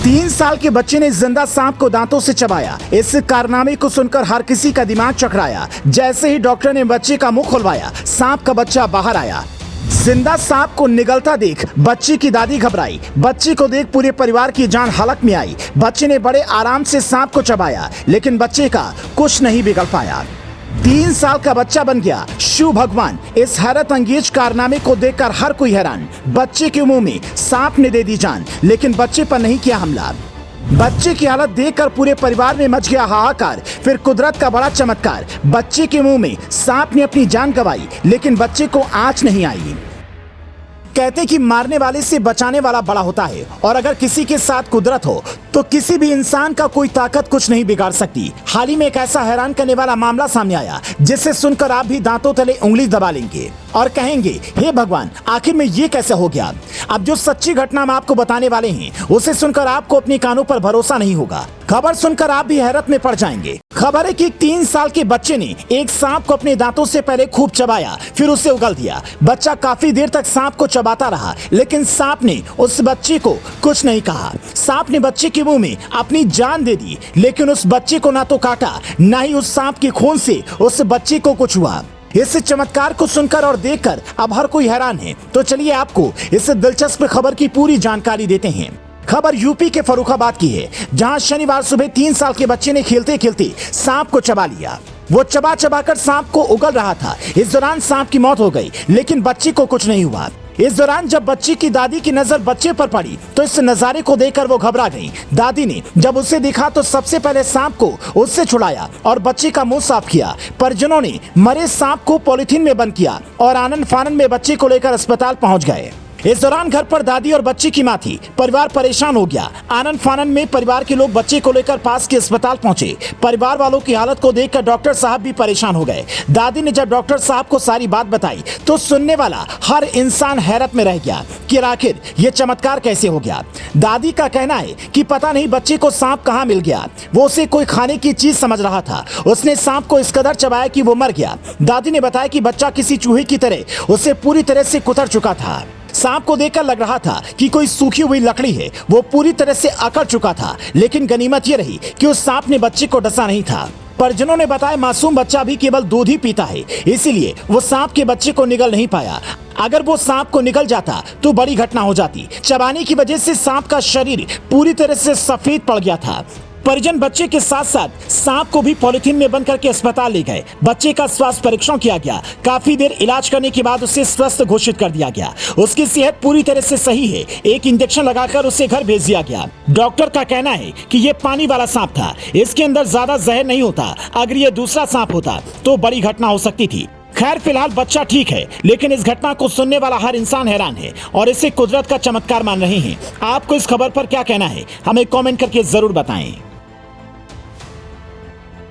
3 साल के बच्चे ने जिंदा सांप को दांतों से चबाया। इस कारनामे को सुनकर हर किसी का दिमाग चकराया। जैसे ही डॉक्टर ने बच्चे का मुंह खुलवाया, सांप का बच्चा बाहर आया। जिंदा सांप को निगलता देख बच्ची की दादी घबराई। बच्ची को देख पूरे परिवार की जान हलक में आई। बच्चे ने बड़े आराम से सांप को चबाया, लेकिन बच्चे का कुछ नहीं बिगड़ पाया। 3 साल का बच्चा बन गया शिव भगवान। इस हैरत अंगेज कारनामे को देखकर हर कोई हैरान। बच्चे के मुंह में सांप ने दे दी जान, लेकिन बच्चे पर नहीं किया हमला। बच्चे की हालत देखकर पूरे परिवार में मच गया हाहाकार। फिर कुदरत का बड़ा चमत्कार, बच्चे के मुंह में सांप ने अपनी जान गंवाई, लेकिन बच्चे को आंच नहीं आई। कहते कि मारने वाले से बचाने वाला बड़ा होता है, और अगर किसी के साथ कुदरत हो तो किसी भी इंसान का कोई ताकत कुछ नहीं बिगाड़ सकती। हाल ही में एक ऐसा हैरान करने वाला मामला सामने आया, जिसे सुनकर आप भी दांतों तले उंगली दबा लेंगे और कहेंगे, हे भगवान, आखिर में ये कैसे हो गया। अब जो सच्ची घटना हम आपको बताने वाले हैं, उसे सुनकर आपको अपने कानों पर भरोसा नहीं होगा। खबर सुनकर आप भी हैरत में पड़ जाएंगे। खबर है कि 3 साल के बच्चे ने एक सांप को अपने दांतों से पहले खूब चबाया, फिर उसे उगल दिया। बच्चा काफी देर तक सांप को चबाता रहा, लेकिन सांप ने उस बच्चे को कुछ नहीं कहा। सांप ने बच्चे के मुंह में अपनी जान दे दी, लेकिन उस बच्चे को ना तो काटा, ना ही उस सांप के खून से उस बच्चे को कुछ हुआ। इस चमत्कार को सुनकर और देखकर अब हर कोई हैरान है। तो चलिए आपको इस दिलचस्प खबर की पूरी जानकारी देते हैं। खबर यूपी के फर्रुखाबाद की है, जहां शनिवार सुबह 3 साल के बच्चे ने खेलते खेलते सांप को चबा लिया। वो चबा चबा कर सांप को उगल रहा था। इस दौरान सांप की मौत हो गई, लेकिन बच्ची को कुछ नहीं हुआ। इस दौरान जब बच्ची की दादी की नजर बच्चे पर पड़ी, तो इस नजारे को देखकर वो घबरा गई। दादी ने जब उसे देखा तो सबसे पहले सांप को उससे छुड़ाया और बच्चे का मुंह साफ किया। परिजनों ने मरे सांप को पॉलिथीन में बंद किया और आनन फानन में बच्चे को लेकर अस्पताल पहुंच गए। इस दौरान घर पर दादी और बच्ची की मां थी। परिवार परेशान हो गया। आनन फानन में परिवार के लोग बच्चे को लेकर पास के अस्पताल पहुंचे। परिवार वालों की हालत को देखकर डॉक्टर साहब भी परेशान हो गए। दादी ने जब डॉक्टर साहब को सारी बात बताई, तो सुनने वाला हर इंसान हैरत में रह गया कि आखिर ये चमत्कार कैसे हो गया। दादी का कहना है कि पता नहीं बच्चे को सांप कहाँ मिल गया। वो उसे कोई खाने की चीज समझ रहा था। उसने सांप को इस कदर चबाया कि वो मर गया। दादी ने बताया कि बच्चा किसी चूहे की तरह उसे पूरी तरह से कुतर चुका था। सांप को देखकर लग रहा था कि कोई सूखी हुई लकड़ी है। वो पूरी तरह से अकड़ चुका था, लेकिन गनीमत ये रही कि उस सांप ने बच्चे को डसा नहीं था। परिजनों ने बताया मासूम बच्चा भी केवल दूध ही पीता है, इसीलिए वो सांप के बच्चे को निगल नहीं पाया। अगर वो सांप को निगल जाता तो बड़ी घटना हो जाती। चबाने की वजह से सांप का शरीर पूरी तरह से सफेद पड़ गया था। परिजन बच्चे के साथ साथ सांप को भी पॉलिथीन में बंद करके अस्पताल ले गए। बच्चे का स्वास्थ्य परीक्षण किया गया। काफी देर इलाज करने के बाद उसे स्वस्थ घोषित कर दिया गया। उसकी सेहत पूरी तरह से सही है। एक इंजेक्शन लगाकर उसे घर भेज दिया गया। डॉक्टर का कहना है कि ये पानी वाला सांप था। इसके अंदर ज्यादा जहर नहीं होता। अगर ये दूसरा सांप होता तो बड़ी घटना हो सकती थी। खैर, फिलहाल बच्चा ठीक है, लेकिन इस घटना को सुनने वाला हर इंसान हैरान है और इसे कुदरत का चमत्कार मान रहे हैं। आपको इस खबर पर क्या कहना है, हमें कमेंट करके जरूर बताएं।